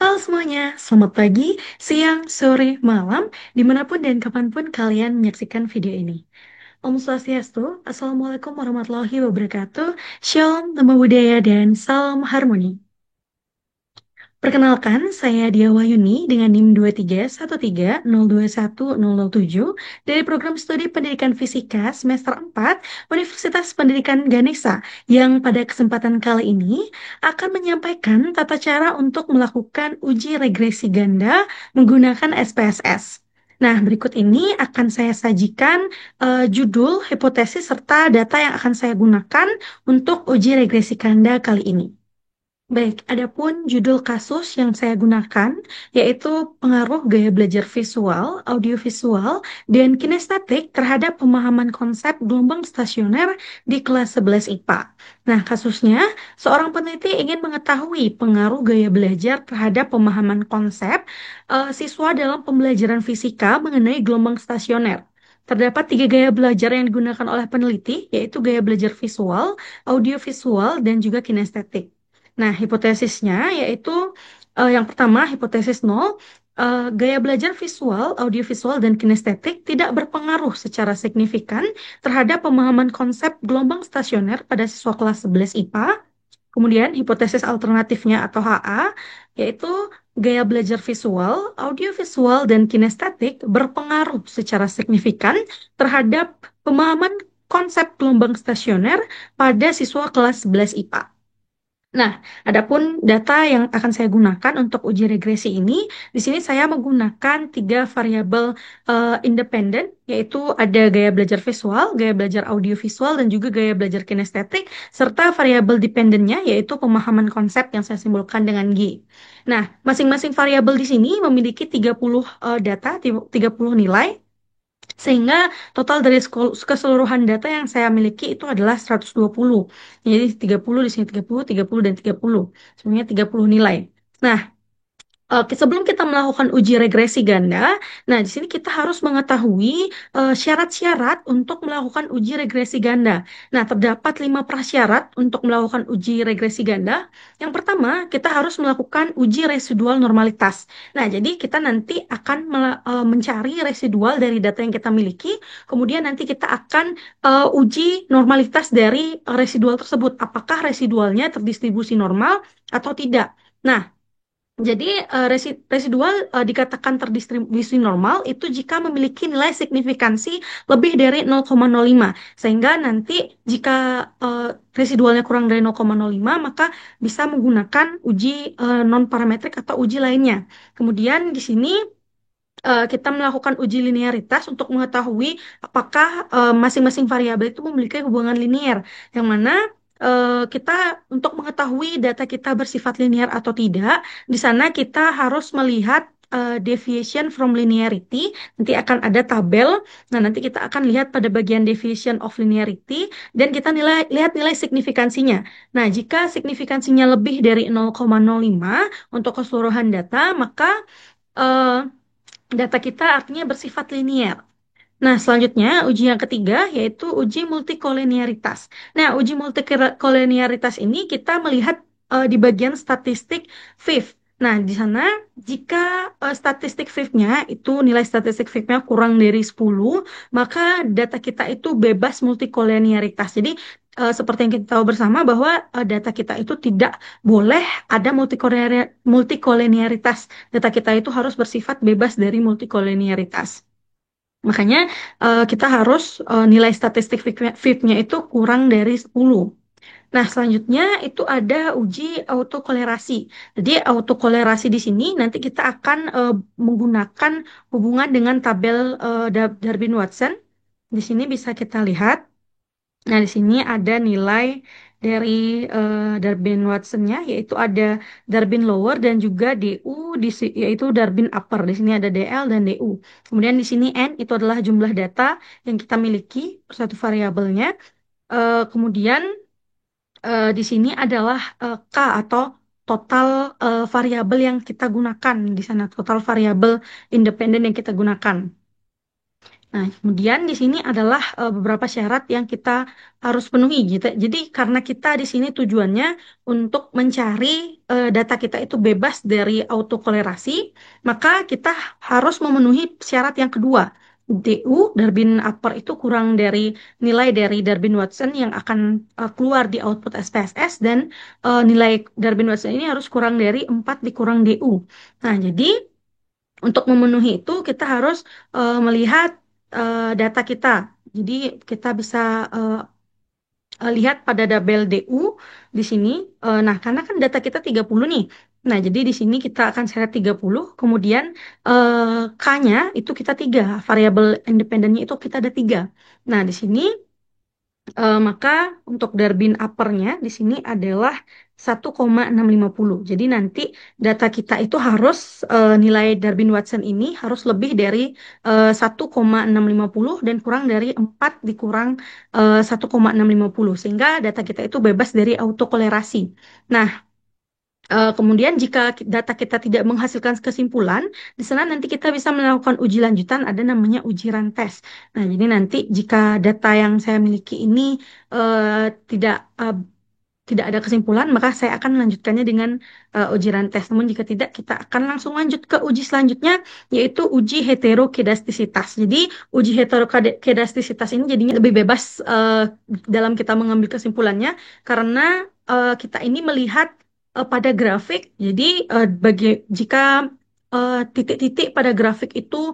Halo semuanya, selamat pagi, siang, sore, malam, dimanapun dan kapanpun kalian menyaksikan video ini. Om Swastiastu, Assalamualaikum warahmatullahi wabarakatuh, Shalom, Namo Buddhaya, dan Salam Harmoni. Perkenalkan, saya Dia Wahyuni dengan NIM 231302107 dari Program Studi Pendidikan Fisika semester 4 Universitas Pendidikan Ganesha yang pada kesempatan kali ini akan menyampaikan tata cara untuk melakukan uji regresi ganda menggunakan SPSS. Nah, berikut ini akan saya sajikan judul, hipotesis, serta data yang akan saya gunakan untuk uji regresi ganda kali ini. Baik, adapun judul kasus yang saya gunakan yaitu pengaruh gaya belajar visual, audiovisual, dan kinestetik terhadap pemahaman konsep gelombang stasioner di kelas 11 IPA. Nah, kasusnya, seorang peneliti ingin mengetahui pengaruh gaya belajar terhadap pemahaman konsep siswa dalam pembelajaran fisika mengenai gelombang stasioner. Terdapat tiga gaya belajar yang digunakan oleh peneliti, yaitu gaya belajar visual, audiovisual, dan juga kinestetik. Nah, hipotesisnya yaitu yang pertama, hipotesis nol, gaya belajar visual, audiovisual, dan kinestetik tidak berpengaruh secara signifikan terhadap pemahaman konsep gelombang stasioner pada siswa kelas 11 IPA. Kemudian, hipotesis alternatifnya atau HA, yaitu gaya belajar visual, audiovisual, dan kinestetik berpengaruh secara signifikan terhadap pemahaman konsep gelombang stasioner pada siswa kelas 11 IPA. Nah, adapun data yang akan saya gunakan untuk uji regresi ini, di sini saya menggunakan tiga variabel independen, yaitu ada gaya belajar visual, gaya belajar audiovisual, dan juga gaya belajar kinestetik, serta variabel dependennya, yaitu pemahaman konsep yang saya simbolkan dengan G. Nah, masing-masing variabel di sini memiliki 30 data, 30 nilai, sehingga total dari keseluruhan data yang saya miliki itu adalah 120. Jadi 30 di sini 30 dan 30. Sebenarnya 30 nilai. Nah, oke, sebelum kita melakukan uji regresi ganda, nah di sini kita harus mengetahui syarat-syarat untuk melakukan uji regresi ganda. Nah, terdapat 5 prasyarat untuk melakukan uji regresi ganda. Yang pertama, kita harus melakukan uji residual normalitas. Nah, jadi kita nanti akan mencari residual dari data yang kita miliki, kemudian nanti kita akan uji normalitas dari residual tersebut. Apakah residualnya terdistribusi normal atau tidak? Nah, jadi residual dikatakan terdistribusi normal itu jika memiliki nilai signifikansi lebih dari 0,05. Sehingga nanti jika residualnya kurang dari 0,05 maka bisa menggunakan uji non-parametrik atau uji lainnya. Kemudian di sini kita melakukan uji linearitas untuk mengetahui apakah masing-masing variabel itu memiliki hubungan linear, yang mana kita untuk mengetahui data kita bersifat linear atau tidak, di sana kita harus melihat deviation from linearity. Nanti akan ada tabel. Nah, nanti kita akan lihat pada bagian deviation of linearity dan kita lihat nilai signifikansinya. Nah, jika signifikansinya lebih dari 0,05 untuk keseluruhan data, maka eh, data kita artinya bersifat linear. Nah, selanjutnya uji yang ketiga yaitu uji multikolinearitas. Nah, uji multikolinearitas ini kita melihat di bagian statistik fifth. Nah, di sana jika statistik fifth-nya itu nilai statistik fifth-nya kurang dari 10, maka data kita itu bebas multikolinearitas. Jadi seperti yang kita tahu bersama bahwa data kita itu tidak boleh ada multikolinearitas. Data kita itu harus bersifat bebas dari multikolinearitas. Makanya kita harus nilai statistik fit-nya itu kurang dari 10. Nah, selanjutnya itu ada uji autokolerasi. Jadi autokolerasi di sini nanti kita akan menggunakan hubungan dengan tabel Darwin-Watson. Di sini bisa kita lihat. Nah, di sini ada nilai dari Darwin Watson-nya, yaitu ada Darwin lower dan juga DU, yaitu Darwin upper. Di sini ada DL dan DU. Kemudian di sini N itu adalah jumlah data yang kita miliki per satu variabelnya. Kemudian di sini adalah K atau total variabel yang kita gunakan di sana, total variabel independen yang kita gunakan. Nah, kemudian di sini adalah beberapa syarat yang kita harus penuhi gitu. Jadi karena kita di sini tujuannya untuk mencari data kita itu bebas dari autokolerasi, maka kita harus memenuhi syarat yang kedua. DU, Darwin Upper itu kurang dari nilai dari Darwin Watson yang akan keluar di output SPSS dan nilai Darwin Watson ini harus kurang dari 4 dikurang DU. Nah, jadi untuk memenuhi itu kita harus melihat data kita. Jadi kita bisa eh, lihat pada tabel DU di sini. Nah, karena kan data kita 30 nih. Nah, jadi di sini kita akan seret 30, kemudian K-nya itu kita 3, variabel independennya itu kita ada 3. Nah, di sini maka untuk Darwin uppernya di sini adalah 1,650. Jadi nanti data kita itu harus nilai Darwin Watson ini harus lebih dari 1,650 dan kurang dari 4 dikurang 1,650 sehingga data kita itu bebas dari autokolerasi. Nah, kemudian jika data kita tidak menghasilkan kesimpulan, di sana nanti kita bisa melakukan uji lanjutan, ada namanya uji rantes. Nah, jadi nanti jika data yang saya miliki ini tidak tidak ada kesimpulan, maka saya akan melanjutkannya dengan uji rantes. Namun jika tidak, kita akan langsung lanjut ke uji selanjutnya, yaitu uji heterokedastisitas. Jadi uji heterokedastisitas ini jadinya lebih bebas dalam kita mengambil kesimpulannya, karena kita ini melihat pada grafik. Jadi jika titik-titik pada grafik itu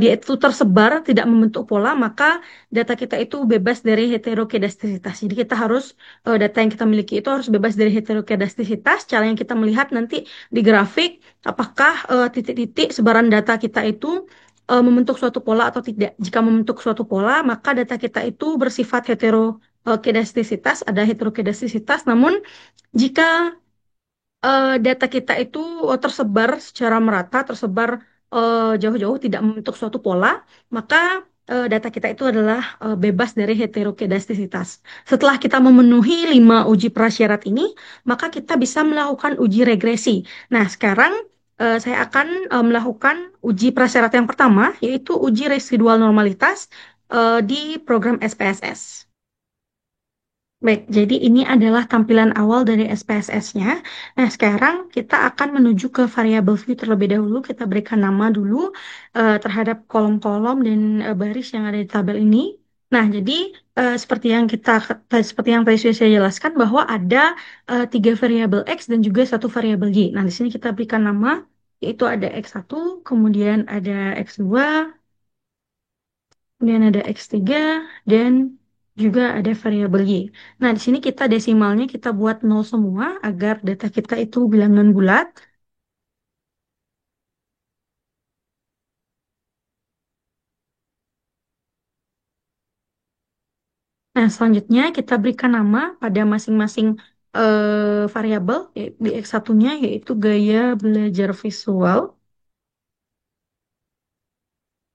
dia itu tersebar tidak membentuk pola, maka data kita itu bebas dari heterokedastisitas. Jadi kita harus data yang kita miliki itu harus bebas dari heterokedastisitas. Cara yang kita melihat nanti di grafik, apakah titik-titik sebaran data kita itu membentuk suatu pola atau tidak. Jika membentuk suatu pola, maka data kita itu bersifat heterokedastisitas, ada heterokedastisitas. Namun jika data kita itu tersebar secara merata, tersebar jauh-jauh, tidak membentuk suatu pola, maka data kita itu adalah bebas dari heterokedastisitas. Setelah kita memenuhi 5 uji prasyarat ini, maka kita bisa melakukan uji regresi. Nah, sekarang saya akan melakukan uji prasyarat yang pertama, yaitu uji residual normalitas di program SPSS. Baik, jadi ini adalah tampilan awal dari SPSS-nya. Nah, sekarang kita akan menuju ke variabel view terlebih dahulu. Kita berikan nama dulu terhadap kolom-kolom dan baris yang ada di tabel ini. Nah, jadi seperti yang tadi sudah saya jelaskan bahwa ada 3 variabel X dan juga 1 variabel Y. Nah, di sini kita berikan nama, yaitu ada X1, kemudian ada X2, kemudian ada X3, dan juga ada variabel Y. Nah, di sini kita desimalnya kita buat 0 semua agar data kita itu bilangan bulat. Nah, selanjutnya kita berikan nama pada masing-masing variabel di X1-nya yaitu gaya belajar visual.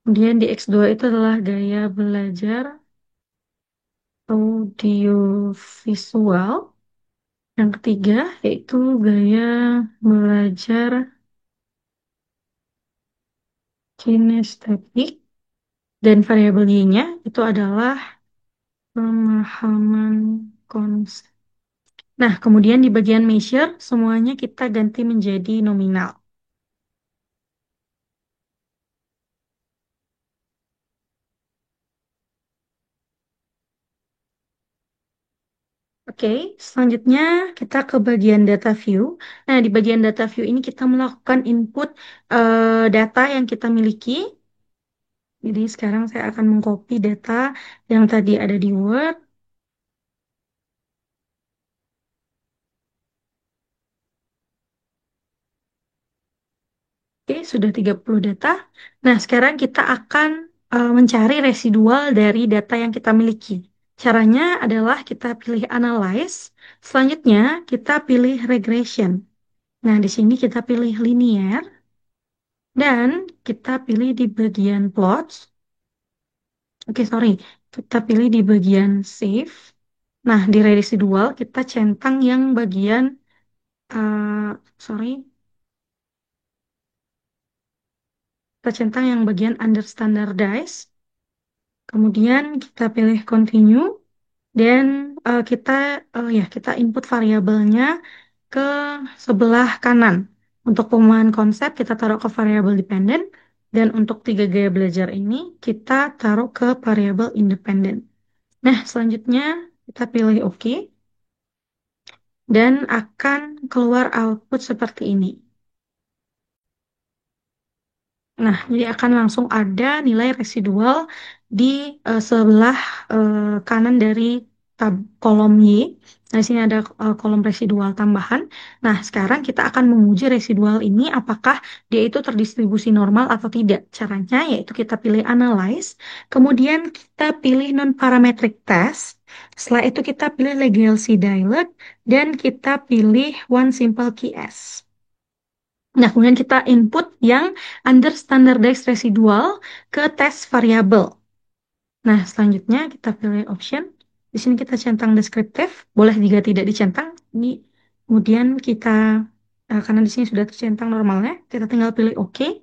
Kemudian di X2 itu adalah gaya belajar audiovisual. Yang ketiga yaitu gaya belajar kinestetik. Dan variabel Y-nya itu adalah pemahaman konsep. Nah, kemudian di bagian measure, semuanya kita ganti menjadi nominal. Oke, selanjutnya kita ke bagian data view. Nah, di bagian data view ini kita melakukan input data yang kita miliki. Jadi sekarang saya akan mengcopy data yang tadi ada di Word. Oke, sudah 30 data. Nah, sekarang kita akan mencari residual dari data yang kita miliki. Caranya adalah kita pilih analyze, selanjutnya kita pilih regression. Nah, di sini kita pilih linear, dan kita pilih di bagian plots. Oke, sorry. Kita pilih di bagian save. Nah, di residual kita centang yang bagian, sorry, kita centang yang bagian under standardized. Kemudian kita pilih continue dan kita input variabelnya ke sebelah kanan. Untuk pemahaman konsep kita taruh ke variabel dependent dan untuk tiga gaya belajar ini kita taruh ke variabel independent. Nah, selanjutnya kita pilih OK dan akan keluar output seperti ini. Nah, jadi akan langsung ada nilai residual di sebelah kanan dari kolom Y. Nah, di sini ada kolom residual tambahan. Nah, sekarang kita akan menguji residual ini apakah dia itu terdistribusi normal atau tidak. Caranya yaitu kita pilih analyze, kemudian kita pilih non-parametric test. Setelah itu kita pilih legalcy dilute dan kita pilih one simple QS. Nah, kemudian kita input yang under standardized residual ke tes variabel. Nah, selanjutnya kita pilih option. Di sini kita centang deskriptif, boleh jika tidak dicentang. Ini kemudian karena di sini sudah tercentang normalnya, kita tinggal pilih OK.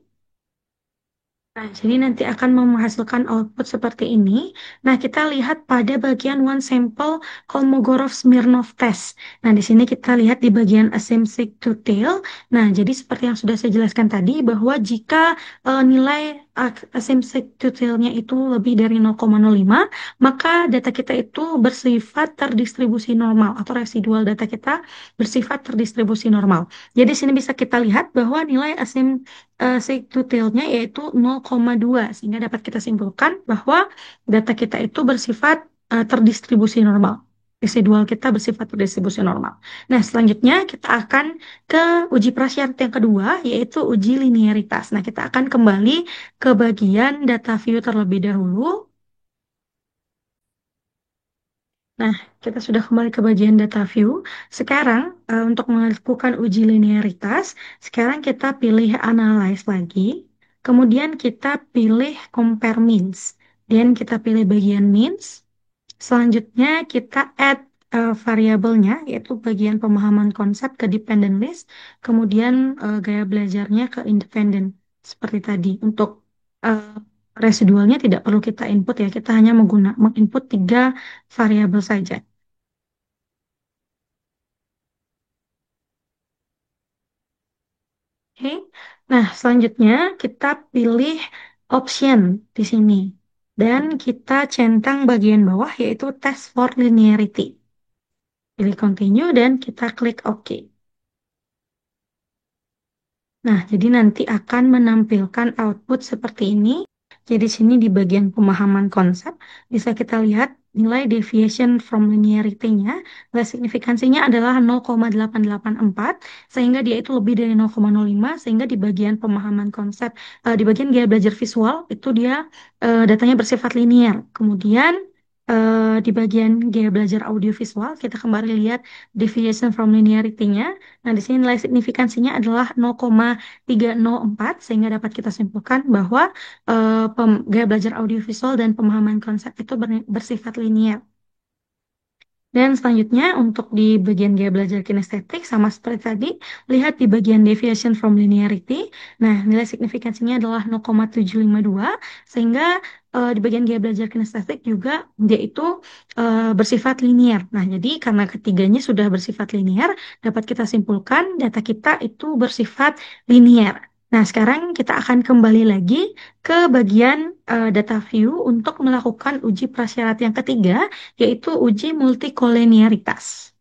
Nah, jadi nanti akan menghasilkan output seperti ini. Nah, kita lihat pada bagian one sample Kolmogorov-Smirnov test. Nah, di sini kita lihat di bagian asymmetric to tail. Nah, jadi seperti yang sudah saya jelaskan tadi, bahwa jika nilai asymmetric to tail-nya itu lebih dari 0,05, maka data kita itu bersifat terdistribusi normal atau residual data kita bersifat terdistribusi normal. Jadi, di sini bisa kita lihat bahwa nilai detailnya yaitu 0,2 sehingga dapat kita simpulkan bahwa data kita itu bersifat terdistribusi normal. Residual kita bersifat terdistribusi normal. Nah, selanjutnya kita akan ke uji prasyarat yang kedua yaitu uji linearitas. Nah, kita akan kembali ke bagian data view terlebih dahulu. Nah, kita sudah kembali ke bagian data view. Sekarang, untuk melakukan uji linearitas, sekarang kita pilih analyze lagi. Kemudian kita pilih compare means. Dan kita pilih bagian means. Selanjutnya kita add variabelnya, yaitu bagian pemahaman konsep ke dependent list. Kemudian gaya belajarnya ke independent. Seperti tadi. Untuk eh, residualnya tidak perlu kita input ya. Kita hanya menginput tiga variabel saja. Oke. Nah, selanjutnya kita pilih option di sini. Dan kita centang bagian bawah yaitu test for linearity. Pilih continue dan kita klik OK. Nah, jadi nanti akan menampilkan output seperti ini. Jadi sini di bagian pemahaman konsep bisa kita lihat nilai deviation from linearity-nya, nilai signifikansinya adalah 0,884 sehingga dia itu lebih dari 0,05 sehingga di bagian pemahaman konsep di bagian gaya belajar visual itu dia datanya bersifat linear. Kemudian di bagian gaya belajar audiovisual kita kembali lihat deviation from linearity-nya. Nah, di sini nilai signifikansinya adalah 0,304 sehingga dapat kita simpulkan bahwa gaya belajar audiovisual dan pemahaman konsep itu bersifat linear. Dan selanjutnya untuk di bagian gaya belajar kinestetik sama seperti tadi, lihat di bagian deviation from linearity. Nah, nilai signifikansinya adalah 0,752 sehingga di bagian gaya belajar kinestetik juga dia itu bersifat linear. Nah, jadi karena ketiganya sudah bersifat linear, dapat kita simpulkan data kita itu bersifat linear. Nah, sekarang kita akan kembali lagi ke bagian data view untuk melakukan uji prasyarat yang ketiga yaitu uji multikolenialitas.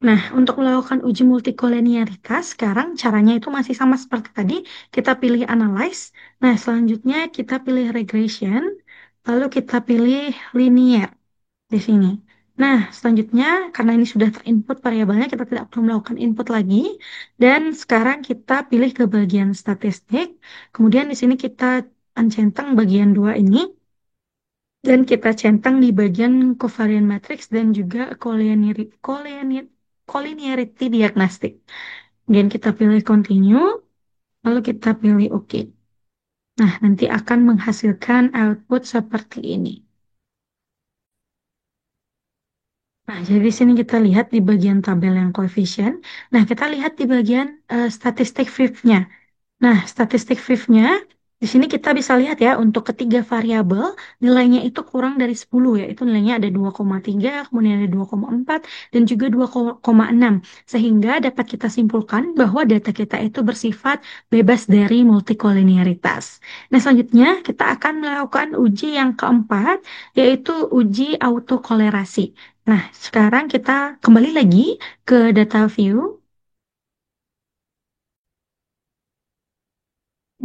Nah, untuk melakukan uji multikolenialitas, sekarang caranya itu masih sama seperti tadi. Kita pilih analyze. Nah, selanjutnya kita pilih regression. Lalu kita pilih linear di sini. Nah, selanjutnya karena ini sudah terinput variabelnya, kita tidak perlu melakukan input lagi. Dan sekarang kita pilih ke bagian statistik. Kemudian di sini kita centang bagian dua ini. Dan kita centang di bagian covariant matrix dan juga collinearity diagnostik. Kemudian kita pilih continue, lalu kita pilih OK. Nah, nanti akan menghasilkan output seperti ini. Nah, jadi di sini kita lihat di bagian tabel yang koefisien. Nah, kita lihat di bagian statistik fifth-nya. Nah, statistik fifth-nya di Di sini kita bisa lihat ya, untuk ketiga variabel nilainya itu kurang dari 10 ya. Itu nilainya ada 2,3, kemudian ada 2,4 dan juga 2,6. Sehingga dapat kita simpulkan bahwa data kita itu bersifat bebas dari multikoliniaritas. Nah, selanjutnya kita akan melakukan uji yang keempat, yaitu uji autokolerasi. Nah, sekarang kita kembali lagi ke data view.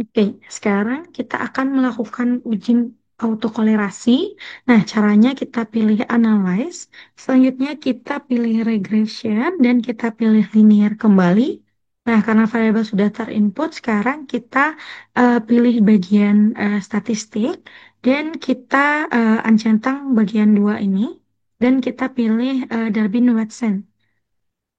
Oke, sekarang kita akan melakukan uji autokolerasi. Nah, caranya kita pilih analyze, selanjutnya kita pilih regression, dan kita pilih linear kembali. Nah, karena variabel sudah terinput, sekarang kita pilih bagian statistik, dan kita uncentang bagian dua ini, dan kita pilih Darwin-Watson.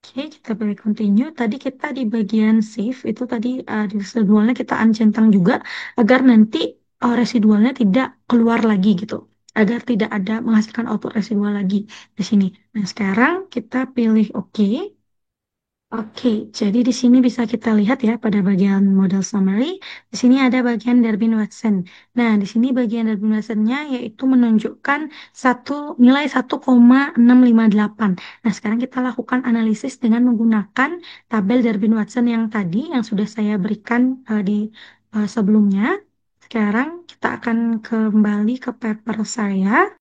Oke, kita pilih continue. Tadi kita di bagian save itu tadi di residualnya kita uncentang juga agar nanti residualnya tidak keluar lagi gitu. Agar tidak ada menghasilkan output residual lagi di sini. Nah, sekarang kita pilih OK. Oke, jadi di sini bisa kita lihat ya pada bagian model summary. Di sini ada bagian Darwin-Watson. Nah, di sini bagian Darwin-Watsonnya yaitu menunjukkan nilai 1,658. Nah, sekarang kita lakukan analisis dengan menggunakan tabel Darwin-Watson yang tadi yang sudah saya berikan di sebelumnya. Sekarang kita akan kembali ke paper saya.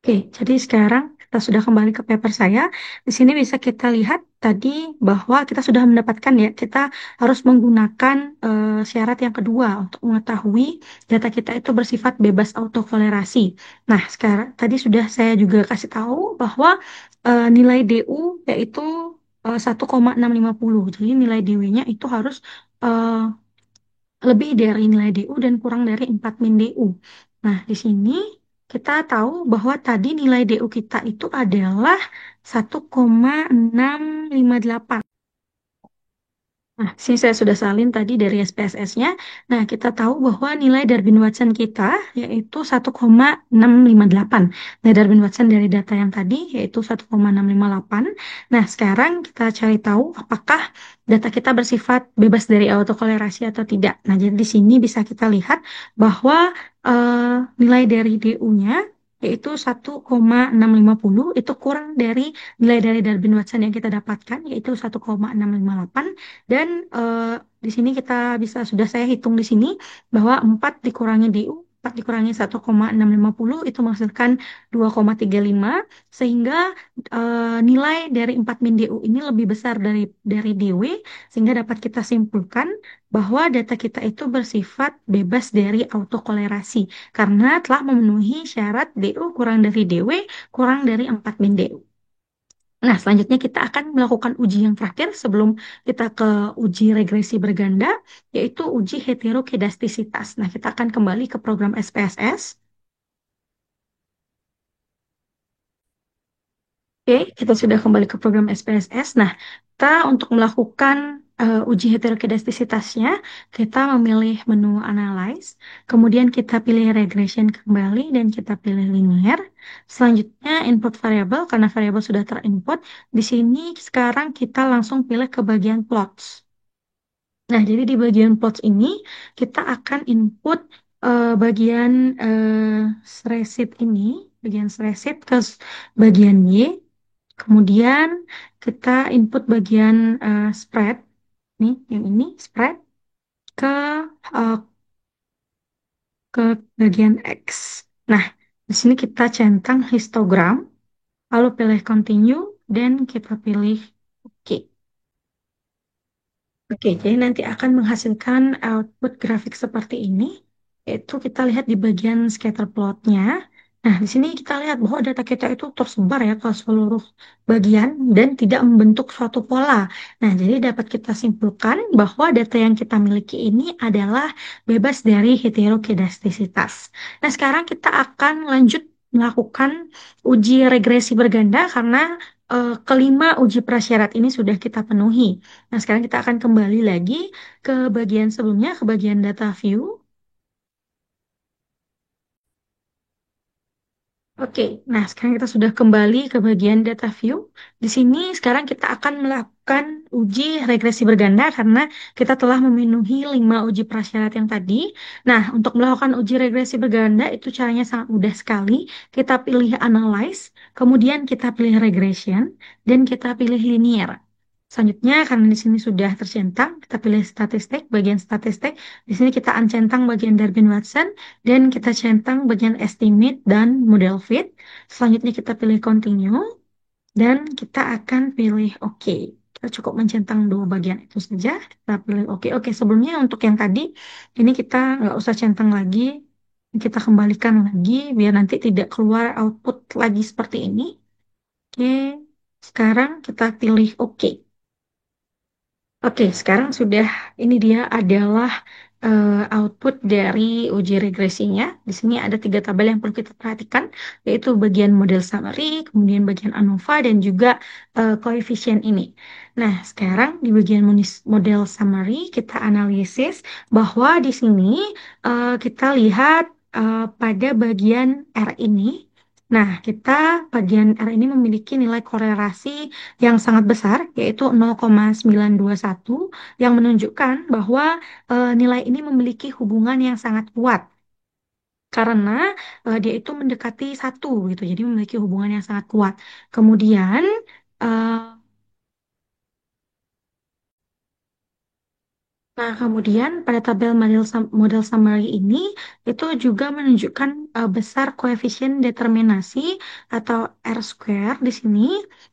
Oke, jadi sekarang kita sudah kembali ke paper saya. Di sini bisa kita lihat tadi bahwa kita sudah mendapatkan ya, kita harus menggunakan syarat yang kedua untuk mengetahui data kita itu bersifat bebas autokolerasi. Nah, sekarang tadi sudah saya juga kasih tahu bahwa nilai DU yaitu 1,650. Jadi nilai DW-nya itu harus eh, lebih dari nilai DU dan kurang dari 4 min DU. Nah, di sini kita tahu bahwa tadi nilai DU kita itu adalah 1,658. Nah, sini saya sudah salin tadi dari SPSS-nya. Nah, kita tahu bahwa nilai Darwin-Watson kita yaitu 1,658. Nah, Darwin-Watson dari data yang tadi yaitu 1,658. Nah, sekarang kita cari tahu apakah data kita bersifat bebas dari autokolerasi atau tidak. Nah, jadi di sini bisa kita lihat bahwa nilai dari DU-nya yaitu 1,650 itu kurang dari nilai dari Darwin-Watson yang kita dapatkan yaitu 1,658. Dan di sini kita bisa sudah saya hitung di sini bahwa 4 dikurangi DU, 4 dikurangi 1,650 itu menghasilkan 2,35 sehingga nilai dari 4 min DU ini lebih besar dari DW sehingga dapat kita simpulkan bahwa data kita itu bersifat bebas dari autokolerasi karena telah memenuhi syarat DU kurang dari DW kurang dari 4 min DU. Nah, selanjutnya kita akan melakukan uji yang terakhir sebelum kita ke uji regresi berganda, yaitu uji heterokedastisitas. Nah, kita akan kembali ke program SPSS. Oke, kita sudah kembali ke program SPSS. Nah, kita untuk melakukan uji heterokedastisitasnya, kita memilih menu Analyze, kemudian kita pilih Regression kembali, dan kita pilih Linear. Selanjutnya, input variable, karena variabel sudah terinput. Di sini sekarang kita langsung pilih ke bagian Plots. Nah, jadi di bagian Plots ini, kita akan input bagian spreadsheet ini, bagian spreadsheet ke bagian Y. Kemudian kita input bagian spread, nih yang ini spread ke eh, ke bagian X. Nah, di sini kita centang histogram, lalu pilih continue dan kita pilih OK. Oke, jadi nanti akan menghasilkan output grafik seperti ini, yaitu kita lihat di bagian scatter plotnya. Nah, di sini kita lihat bahwa data kita itu tersebar ya ke seluruh bagian dan tidak membentuk suatu pola. Nah, jadi dapat kita simpulkan bahwa data yang kita miliki ini adalah bebas dari heterokedastisitas. Nah, sekarang kita akan lanjut melakukan uji regresi berganda karena kelima uji prasyarat ini sudah kita penuhi. Nah, sekarang kita akan kembali lagi ke bagian sebelumnya, ke bagian data view. Oke, nah sekarang kita sudah kembali ke bagian data view. Di sini sekarang kita akan melakukan uji regresi berganda karena kita telah memenuhi 5 uji prasyarat yang tadi. Nah, untuk melakukan uji regresi berganda itu caranya sangat mudah sekali. Kita pilih analyze, kemudian kita pilih regression, dan kita pilih linear. Selanjutnya, karena di sini sudah tercentang, kita pilih statistik, bagian statistik. Di sini kita uncentang bagian Darwin-Watson, dan kita centang bagian estimate dan model fit. Selanjutnya kita pilih continue dan kita akan pilih OK. Kita cukup mencentang dua bagian itu saja. Kita pilih OK. Oke, sebelumnya untuk yang tadi ini kita nggak usah centang lagi. Kita kembalikan lagi biar nanti tidak keluar output lagi seperti ini. Oke, sekarang kita pilih OK. Oke, sekarang sudah ini dia adalah output dari uji regresinya. Di sini ada tiga tabel yang perlu kita perhatikan, yaitu bagian model summary, kemudian bagian ANOVA, dan juga koefisien ini. Nah, sekarang di bagian model summary kita analisis bahwa di sini kita lihat pada bagian R ini. Nah, kita bagian R ini memiliki nilai korelasi yang sangat besar, yaitu 0,921, yang menunjukkan bahwa nilai ini memiliki hubungan yang sangat kuat karena dia itu mendekati satu gitu, jadi memiliki hubungan yang sangat kuat. Kemudian eh, Nah, kemudian pada tabel model summary ini itu juga menunjukkan besar koefisien determinasi atau R square di sini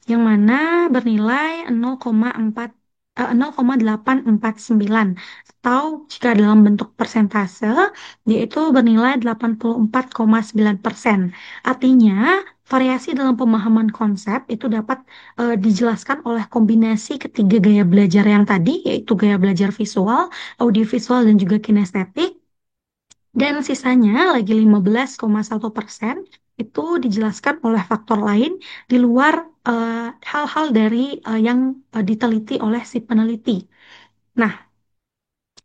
yang mana bernilai 0,4 0,849 atau jika dalam bentuk persentase yaitu bernilai 84,9%. Artinya, variasi dalam pemahaman konsep itu dapat dijelaskan oleh kombinasi ketiga gaya belajar yang tadi, yaitu gaya belajar visual, audiovisual, dan juga kinestetik. Dan sisanya lagi 15,1% itu dijelaskan oleh faktor lain di luar hal-hal dari yang diteliti oleh si peneliti. Nah,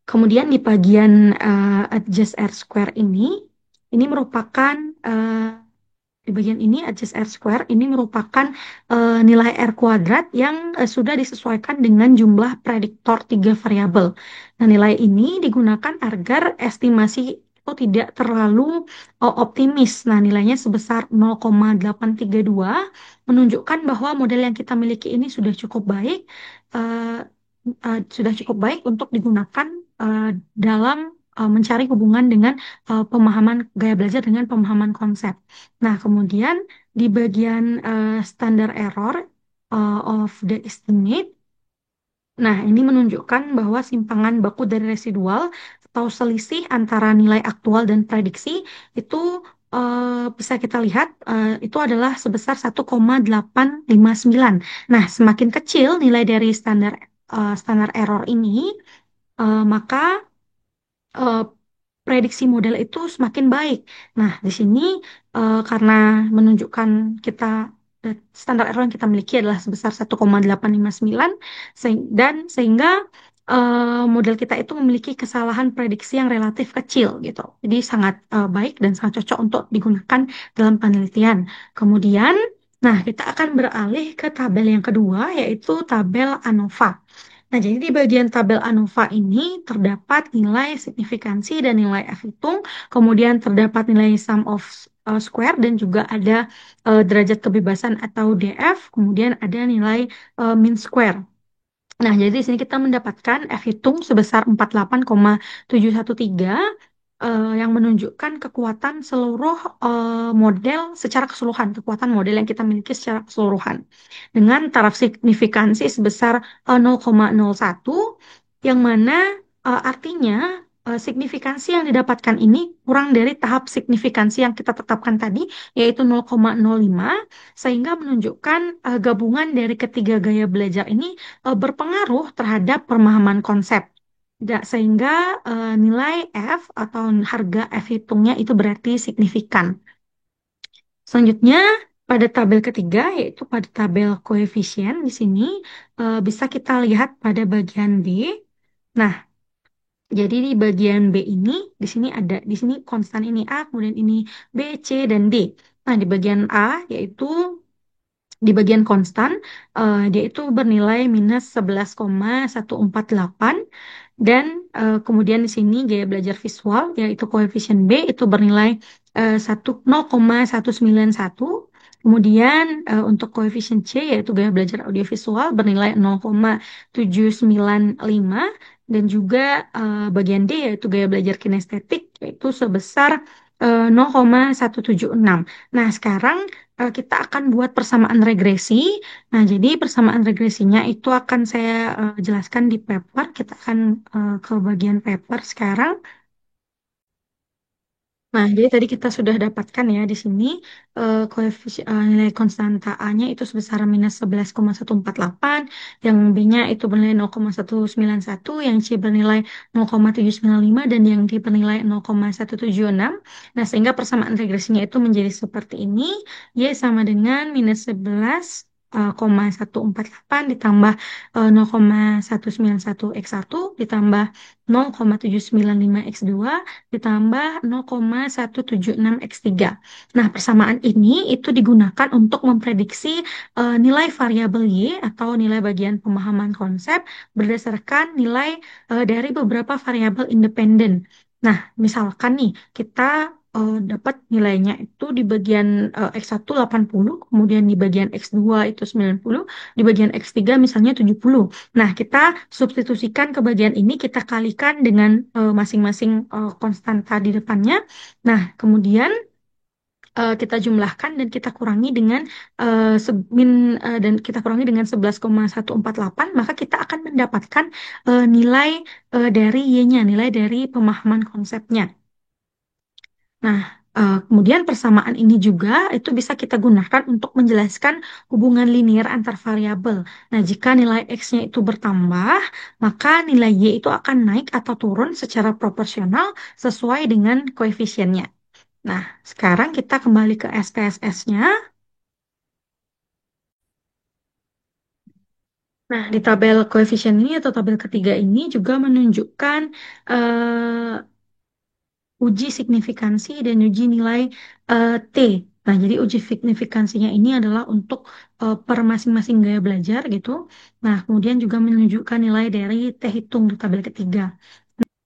kemudian di bagian adjust R square ini merupakan eh, di bagian ini, adjust R square, ini merupakan nilai R kuadrat yang sudah disesuaikan dengan jumlah prediktor tiga variabel. Nah, nilai ini digunakan agar estimasi itu tidak terlalu optimis. Nah, nilainya sebesar 0,832 menunjukkan bahwa model yang kita miliki ini eh, sudah cukup baik untuk digunakan dalam mencari hubungan dengan pemahaman gaya belajar dengan pemahaman konsep. Nah, kemudian di bagian standar error of the estimate, nah ini menunjukkan bahwa simpangan baku dari residual atau selisih antara nilai aktual dan prediksi itu bisa kita lihat itu adalah sebesar 1,859. Nah, semakin kecil nilai dari standar error ini, maka eh, prediksi model itu semakin baik. Nah, di sini karena menunjukkan kita standar error yang kita miliki adalah sebesar 1,859 dan sehingga model kita itu memiliki kesalahan prediksi yang relatif kecil gitu. Jadi sangat baik dan sangat cocok untuk digunakan dalam penelitian. Kemudian, nah kita akan beralih ke tabel yang kedua yaitu tabel ANOVA. Nah, jadi di bagian tabel ANOVA ini terdapat nilai signifikansi dan nilai F hitung, kemudian terdapat nilai sum of square dan juga ada derajat kebebasan atau DF, kemudian ada nilai mean square. Nah, jadi di sini kita mendapatkan F hitung sebesar 48,713 yang menunjukkan kekuatan seluruh model secara keseluruhan, kekuatan model yang kita miliki secara keseluruhan. Dengan taraf signifikansi sebesar 0,01, yang mana artinya signifikansi yang didapatkan ini kurang dari tahap signifikansi yang kita tetapkan tadi, yaitu 0,05, sehingga menunjukkan gabungan dari ketiga gaya belajar ini berpengaruh terhadap pemahaman konsep. Sehingga nilai F atau harga F hitungnya itu berarti signifikan. Selanjutnya, pada tabel ketiga, yaitu pada tabel koefisien, di sini bisa kita lihat pada bagian B. Nah, jadi di bagian B ini, di sini konstan ini A, kemudian ini B, C, dan D. Nah, di bagian A yaitu di bagian konstan, dia itu bernilai minus 11,148 dan kemudian di sini gaya belajar visual yaitu koefisien B itu bernilai 0,191. Kemudian untuk koefisien C yaitu gaya belajar audiovisual bernilai 0,795 dan juga bagian D yaitu gaya belajar kinestetik yaitu sebesar 0,176. Nah, sekarang kita akan buat persamaan regresi. Nah, jadi persamaan regresinya itu akan saya jelaskan di paper. Kita akan ke bagian paper sekarang. Nah, jadi tadi kita sudah dapatkan ya di sini nilai konstanta A-nya itu sebesar minus 11,148, yang B-nya itu bernilai 0,191, yang C bernilai 0,795, dan yang D bernilai 0,176. Nah, sehingga persamaan regresinya itu menjadi seperti ini. Y sama dengan minus 11,148 ditambah 0,191 X1 ditambah 0,795 X2 ditambah 0,176 X3. Nah, persamaan ini itu digunakan untuk memprediksi nilai variabel Y atau nilai bagian pemahaman konsep berdasarkan nilai dari beberapa variabel independen. Nah, misalkan nih kita dapat nilainya itu di bagian X1 80, kemudian di bagian X2 itu 90, di bagian X3 misalnya 70. Nah, kita substitusikan ke bagian ini, kita kalikan dengan masing-masing konstanta di depannya. Nah, kemudian kita jumlahkan dan kita kurangi dengan dan kita kurangi dengan 11,148, maka kita akan mendapatkan nilai dari Y-nya, nilai dari pemahaman konsepnya. Nah, kemudian persamaan ini juga itu bisa kita gunakan untuk menjelaskan hubungan linier antar variabel. Nah, jika nilai X-nya itu bertambah, maka nilai Y itu akan naik atau turun secara proporsional sesuai dengan koefisiennya. Nah, sekarang kita kembali ke SPSS-nya. Nah, di tabel koefisien ini atau tabel ketiga ini juga menunjukkan uji signifikansi dan uji nilai T. Nah, jadi uji signifikansinya ini adalah untuk per masing-masing gaya belajar gitu. Nah, kemudian juga menunjukkan nilai dari T hitung di tabel ketiga.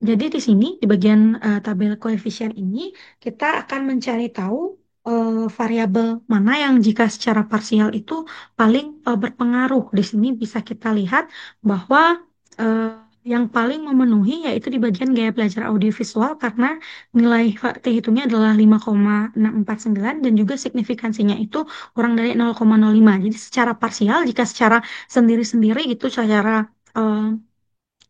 Jadi di sini di bagian tabel koefisien ini kita akan mencari tahu variabel mana yang jika secara parsial itu paling berpengaruh. Di sini bisa kita lihat bahwa eh, yang paling memenuhi yaitu di bagian gaya belajar audiovisual karena nilai T hitungnya adalah 5,649 dan juga signifikansinya itu kurang dari 0,05. Jadi secara parsial jika secara sendiri-sendiri itu eh,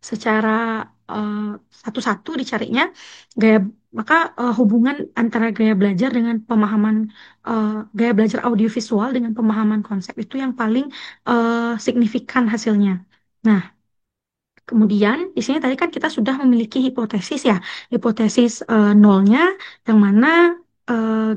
secara eh, satu-satu dicarinya gaya, maka hubungan antara gaya belajar dengan pemahaman gaya belajar audiovisual dengan pemahaman konsep itu yang paling signifikan hasilnya. Nah, kemudian di sini tadi kan kita sudah memiliki hipotesis ya, hipotesis nolnya yang mana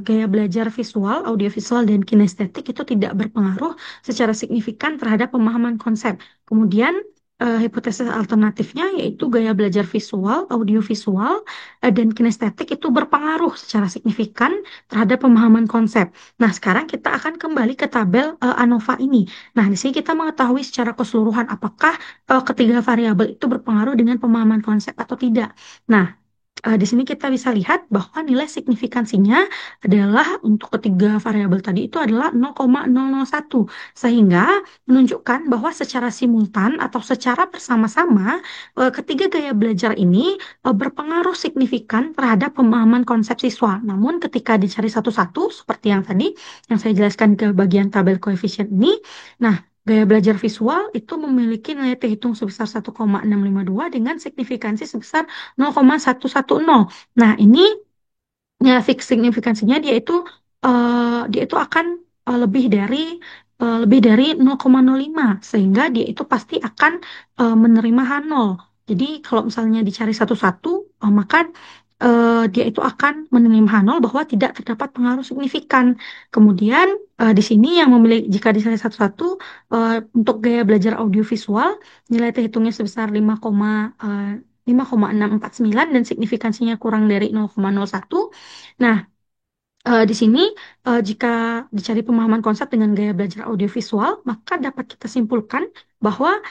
gaya belajar visual, audiovisual dan kinestetik itu tidak berpengaruh secara signifikan terhadap pemahaman konsep. Kemudian hipotesis alternatifnya yaitu gaya belajar visual, audiovisual dan kinestetik itu berpengaruh secara signifikan terhadap pemahaman konsep. Nah, sekarang kita akan kembali ke tabel ANOVA ini. Nah, di sini kita mengetahui secara keseluruhan apakah ketiga variabel itu berpengaruh dengan pemahaman konsep atau tidak. Nah, di sini kita bisa lihat bahwa nilai signifikansinya adalah untuk ketiga variabel tadi itu adalah 0,001 sehingga menunjukkan bahwa secara simultan atau secara bersama-sama ketiga gaya belajar ini berpengaruh signifikan terhadap pemahaman konsep siswa. Namun ketika dicari satu-satu seperti yang tadi yang saya jelaskan ke bagian tabel koefisien ini, nah gaya belajar visual itu memiliki nilai T hitung sebesar 1,652 dengan signifikansi sebesar 0,110. Nah, ini ya fix signifikansinya dia itu akan lebih dari 0,05 sehingga dia itu pasti akan menerima H0. Jadi kalau misalnya dicari satu-satu maka dia itu akan menerima H0 bahwa tidak terdapat pengaruh signifikan. Kemudian di sini yang memiliki jika dicari satu-satu untuk gaya belajar audiovisual nilai T hitungnya sebesar 5,649 dan signifikansinya kurang dari 0,01. Nah, Di sini, jika dicari pemahaman konsep dengan gaya belajar audiovisual, maka dapat kita simpulkan bahwa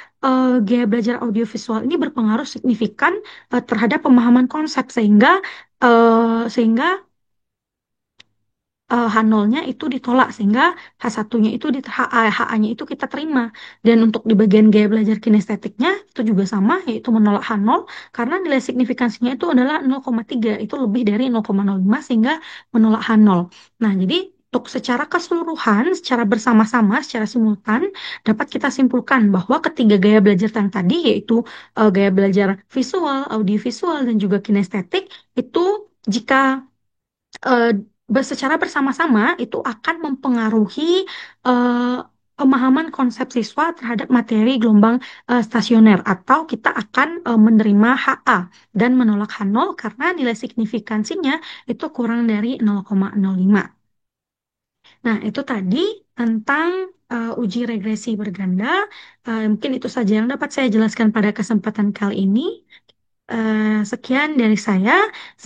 gaya belajar audiovisual ini berpengaruh signifikan terhadap pemahaman konsep sehingga H0-nya itu ditolak sehingga H1-nya itu HA-nya itu kita terima. Dan untuk di bagian gaya belajar kinestetiknya itu juga sama, yaitu menolak H0 karena nilai signifikansinya itu adalah 0,3, itu lebih dari 0,05 sehingga menolak H0. Nah, jadi untuk secara keseluruhan, secara bersama-sama, secara simultan, dapat kita simpulkan bahwa ketiga gaya belajar yang tadi, yaitu gaya belajar visual, audiovisual, dan juga kinestetik, itu jika eh, secara bersama-sama itu akan mempengaruhi eh, pemahaman konsep siswa terhadap materi gelombang stasioner atau kita akan menerima HA dan menolak H0 karena nilai signifikansinya itu kurang dari 0,05. Nah, itu tadi tentang uji regresi berganda. Mungkin itu saja yang dapat saya jelaskan pada kesempatan kali ini. Sekian dari saya.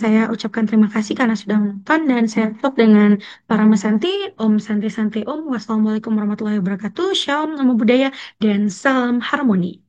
Saya ucapkan terima kasih karena sudah menonton dan saya tutup dengan para Santi, Om Santi Santi Om. Wassalamualaikum warahmatullahi wabarakatuh. Shalom, namo buddhaya, dan salam harmoni.